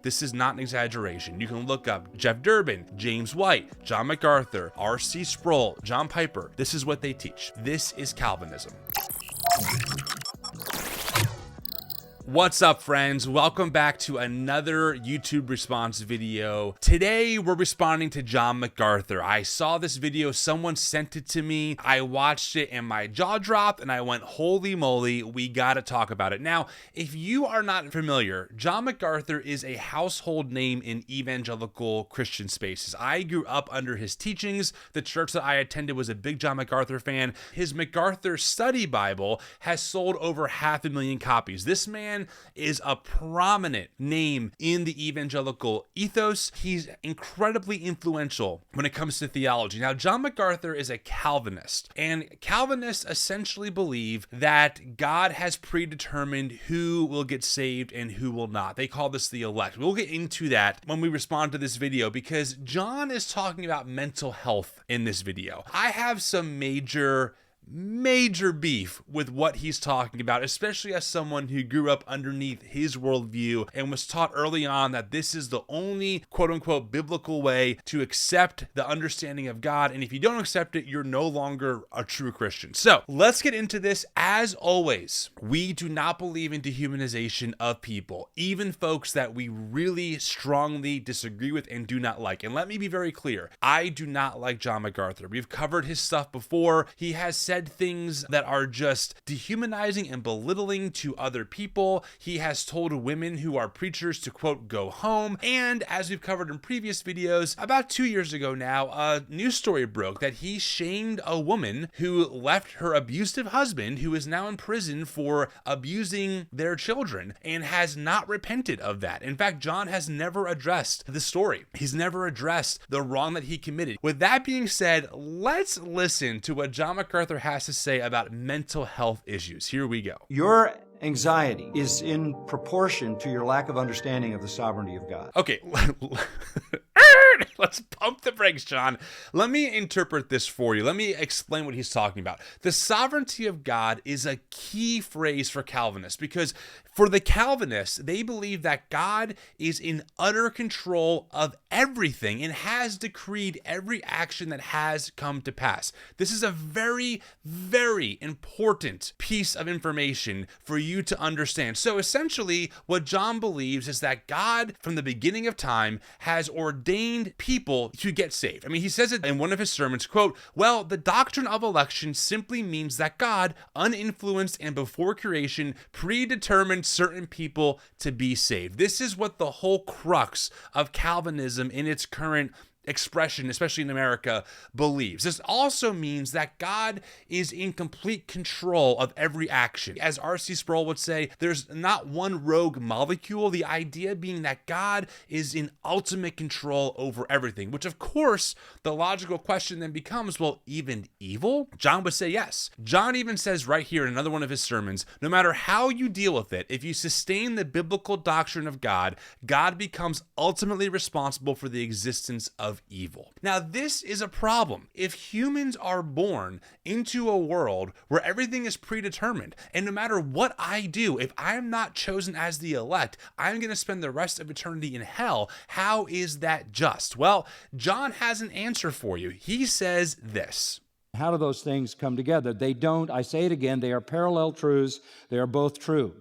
This is not an exaggeration. You can look up Jeff Durbin, James White, John MacArthur, R.C. Sproul, John Piper. This is what they teach. This is Calvinism. What's up, friends? Welcome back to another YouTube response video. Today, we're responding to John MacArthur. I saw this video, someone sent it to me. I watched it and my jaw dropped and I went, holy moly, we gotta talk about it. Now, if you are not familiar, John MacArthur is a household name in evangelical Christian spaces. I grew up under his teachings. The church that I attended was a big John MacArthur fan. His MacArthur Study Bible has sold over 500,000 copies. This man is a prominent name in the evangelical ethos. He's incredibly influential when it comes to theology. Now, John MacArthur is a Calvinist, and Calvinists essentially believe that God has predetermined who will get saved and who will not. They call this the elect. We'll get into that when we respond to this video, because John is talking about mental health in this video. I have some major beef with what he's talking about, especially as someone who grew up underneath his worldview and was taught early on that this is the only quote-unquote biblical way to accept the understanding of God, and if you don't accept it, you're no longer a true Christian. So let's get into this. As always, we do not believe in dehumanization of people, even folks that we really strongly disagree with and do not like. And let me be very clear, I do not like John MacArthur. We've covered his stuff before. He has said things that are just dehumanizing and belittling to other people. He has told women who are preachers to, quote, go home. And as we've covered in previous videos, about 2 years ago now, a news story broke that he shamed a woman who left her abusive husband, who is now in prison for abusing their children, and has not repented of that. In fact, John has never addressed the story. He's never addressed the wrong that he committed. With that being said, let's listen to what John MacArthur has to say about mental health issues. Here we go. Your anxiety is in proportion to your lack of understanding of the sovereignty of God. Okay, let's pump the brakes, John. Let me interpret this for you. Let me explain what he's talking about. The sovereignty of God is a key phrase for Calvinists, because for the Calvinists, they believe that God is in utter control of everything and has decreed every action that has come to pass. This is a very, very important piece of information for you to understand. So essentially, what John believes is that God, from the beginning of time, has ordained people to get saved. I mean, he says it in one of his sermons, quote, well, the doctrine of election simply means that God, uninfluenced and before creation, predetermined certain people to be saved. This is what the whole crux of Calvinism in its current expression, especially in America, believes. This also means that God is in complete control of every action. As R.C. Sproul would say, there's not one rogue molecule, the idea being that God is in ultimate control over everything, which of course, the logical question then becomes, well, even evil? John would say yes. John even says right here in another one of his sermons, no matter how you deal with it, if you sustain the biblical doctrine of God, God becomes ultimately responsible for the existence of evil. Now, this is a problem. If humans are born into a world where everything is predetermined, and no matter what I do, if I'm not chosen as the elect, I'm going to spend the rest of eternity in hell. How is that just? Well, John has an answer for you. He says this. How do those things come together? They don't, I say it again, they are parallel truths. They are both true.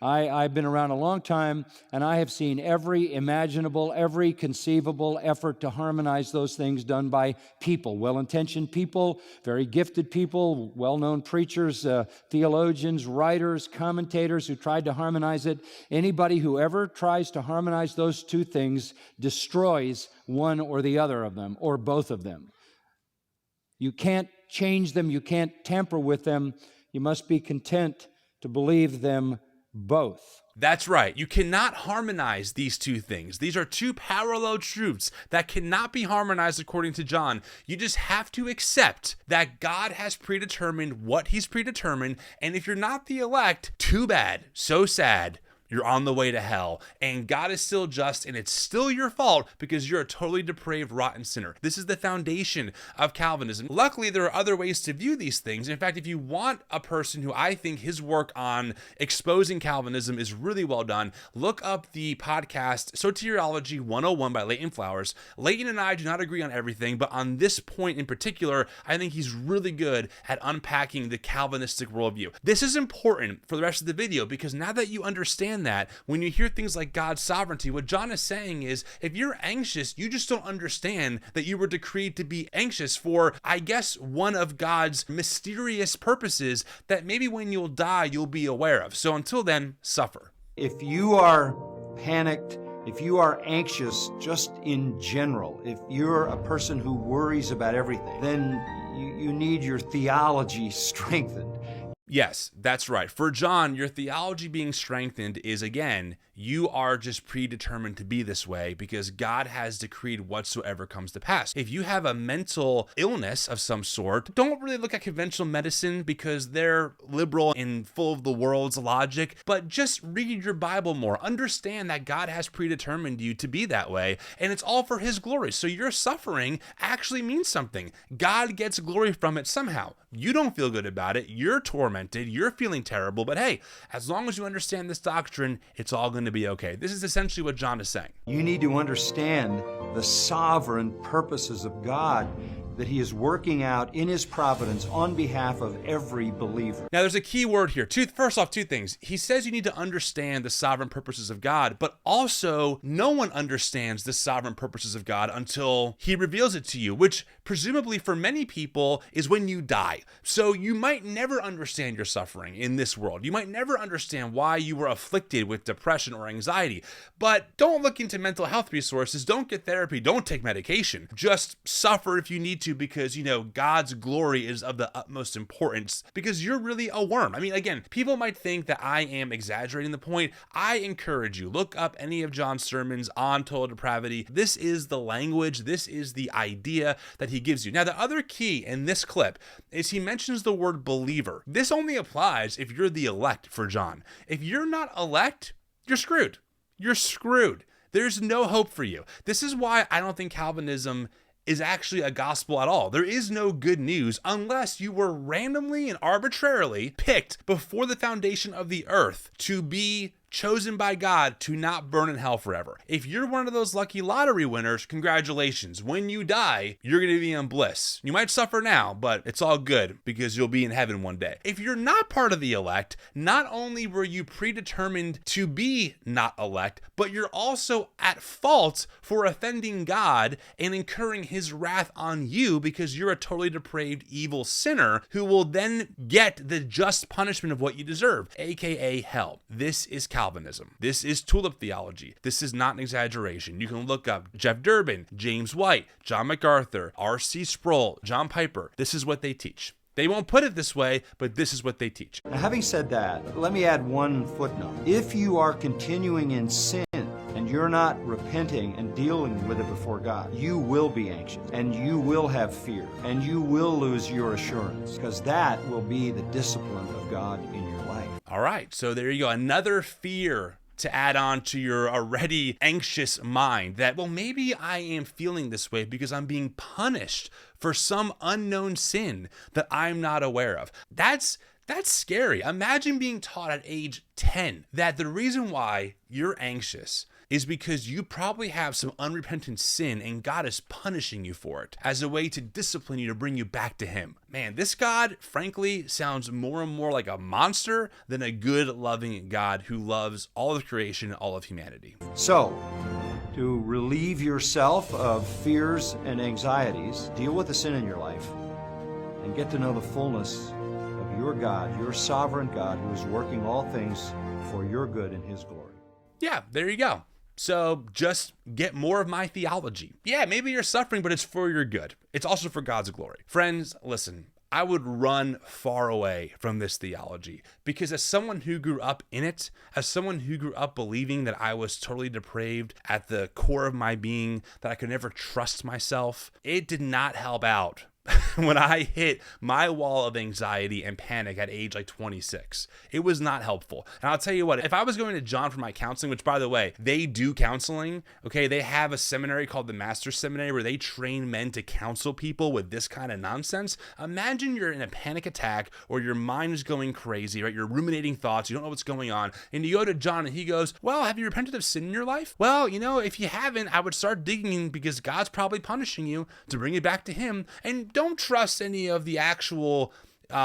I've been around a long time, and I have seen every imaginable, every conceivable effort to harmonize those things done by people, well-intentioned people, very gifted people, well-known preachers, theologians, writers, commentators who tried to harmonize it. Anybody who ever tries to harmonize those two things destroys one or the other of them, or both of them. You can't change them. You can't tamper with them. You must be content to believe them both. That's right. You cannot harmonize these two things. These are two parallel truths that cannot be harmonized according to John. You just have to accept that God has predetermined what he's predetermined, and if you're not the elect, too bad, so sad. you're on the way to hell, and God is still just, and it's still your fault because you're a totally depraved, rotten sinner. This is the foundation of Calvinism. Luckily, there are other ways to view these things. In fact, if you want a person who I think his work on exposing Calvinism is really well done, look up the podcast Soteriology 101 by Leighton Flowers. Leighton and I do not agree on everything, but on this point in particular, I think he's really good at unpacking the Calvinistic worldview. This is important for the rest of the video because now that you understand that, when you hear things like God's sovereignty, what John is saying is, if you're anxious, you just don't understand that you were decreed to be anxious for, I guess, one of God's mysterious purposes that maybe when you'll die, you'll be aware of. So until then, suffer. If you are panicked, if you are anxious just in general, if you're a person who worries about everything, then you need your theology strengthened. Yes, that's right. For John, your theology being strengthened is, again, you are just predetermined to be this way because God has decreed whatsoever comes to pass. If you have a mental illness of some sort, don't really look at conventional medicine because they're liberal and full of the world's logic, but just read your Bible more. Understand that God has predetermined you to be that way, and it's all for His glory. So your suffering actually means something. God gets glory from it somehow. You don't feel good about it. You're tormented. You're feeling terrible. But hey, as long as you understand this doctrine, it's all going to be okay. This is essentially what John is saying. You need to understand the sovereign purposes of God that He is working out in His providence on behalf of every believer. Now, there's a key word here. First off, two things. He says you need to understand the sovereign purposes of God, but also no one understands the sovereign purposes of God until He reveals it to you, which presumably for many people is when you die. So you might never understand your suffering in this world. You might never understand why you were afflicted with depression or anxiety, but don't look into mental health resources. Don't get therapy. Don't take medication. Just suffer if you need to because, God's glory is of the utmost importance because you're really a worm. I mean, again, people might think that I am exaggerating the point. I encourage you, look up any of John's sermons on total depravity. This is the language. This is the idea that he gives you. Now, the other key in this clip is he mentions the word believer. This only applies if you're the elect for John. If you're not elect, you're screwed. You're screwed. There's no hope for you. This is why I don't think Calvinism is actually a gospel at all. There is no good news unless you were randomly and arbitrarily picked before the foundation of the earth to be chosen by God to not burn in hell forever. If you're one of those lucky lottery winners, congratulations. When you die, you're going to be in bliss. You might suffer now, but it's all good because you'll be in heaven one day. If you're not part of the elect, not only were you predetermined to be not elect, but you're also at fault for offending God and incurring His wrath on you because you're a totally depraved, evil sinner who will then get the just punishment of what you deserve, aka hell. This is Calvinism. This is tulip theology. This is not an exaggeration. You can look up Jeff Durbin, James White, John MacArthur, R.C. Sproul, John Piper. This is what they teach. They won't put it this way, but this is what they teach. Now, having said that, let me add one footnote. If you are continuing in sin and you're not repenting and dealing with it before God, you will be anxious and you will have fear and you will lose your assurance because that will be the discipline of God in your life. All right, so there you go. Another fear to add on to your already anxious mind that, well, maybe I am feeling this way because I'm being punished for some unknown sin that I'm not aware of. That's scary. Imagine being taught at age 10 that the reason why you're anxious is because you probably have some unrepentant sin and God is punishing you for it as a way to discipline you to bring you back to Him. Man, this God, frankly, sounds more and more like a monster than a good, loving God who loves all of creation, all of humanity. So, to relieve yourself of fears and anxieties, deal with the sin in your life, and get to know the fullness of your God, your sovereign God, who is working all things for your good and His glory. Yeah, there you go. So just get more of my theology. Yeah, maybe you're suffering, but it's for your good. It's also for God's glory. Friends, listen, I would run far away from this theology because as someone who grew up in it, as someone who grew up believing that I was totally depraved at the core of my being, that I could never trust myself, it did not help out when I hit my wall of anxiety and panic at age like 26. It was not helpful. And I'll tell you what, if I was going to John for my counseling, which by the way, they do counseling, okay, they have a seminary called the Master's Seminary where they train men to counsel people with this kind of nonsense. Imagine you're in a panic attack or your mind is going crazy, right? You're ruminating thoughts, you don't know what's going on, and you go to John and he goes, well, have you repented of sin in your life? Well, if you haven't, I would start digging because God's probably punishing you to bring you back to him. And don't trust any of the actual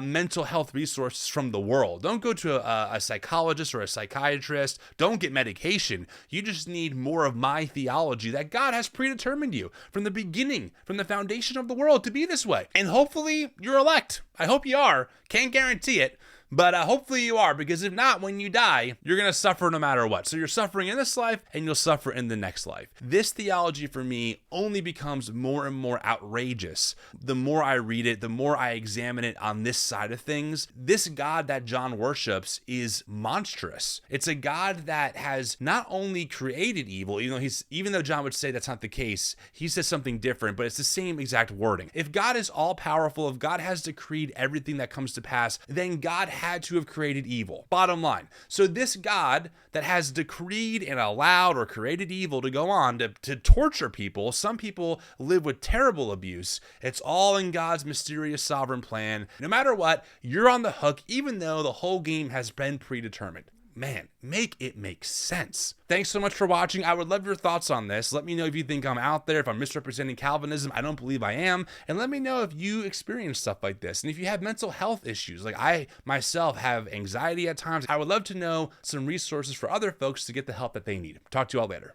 mental health resources from the world. Don't go to a psychologist or a psychiatrist. Don't get medication. You just need more of my theology that God has predetermined you from the beginning, from the foundation of the world to be this way. And hopefully you're elect. I hope you are. Can't guarantee it. But hopefully you are, because if not, when you die, you're going to suffer no matter what. So you're suffering in this life and you'll suffer in the next life. This theology for me only becomes more and more outrageous. The more I read it, the more I examine it on this side of things. This God that John worships is monstrous. It's a God that has not only created evil, even though John would say that's not the case, he says something different, but it's the same exact wording. If God is all powerful, if God has decreed everything that comes to pass, then God had to have created evil. Bottom line. So this God that has decreed and allowed or created evil to go on to torture people, some people live with terrible abuse. It's all in God's mysterious sovereign plan. No matter what, you're on the hook, even though the whole game has been predetermined. Man, make it make sense. Thanks so much for watching. I would love your thoughts on this. Let me know if you think I'm out there, if I'm misrepresenting Calvinism. I don't believe I am. And let me know if you experience stuff like this. And if you have mental health issues, like I myself have anxiety at times, I would love to know some resources for other folks to get the help that they need. Talk to you all later.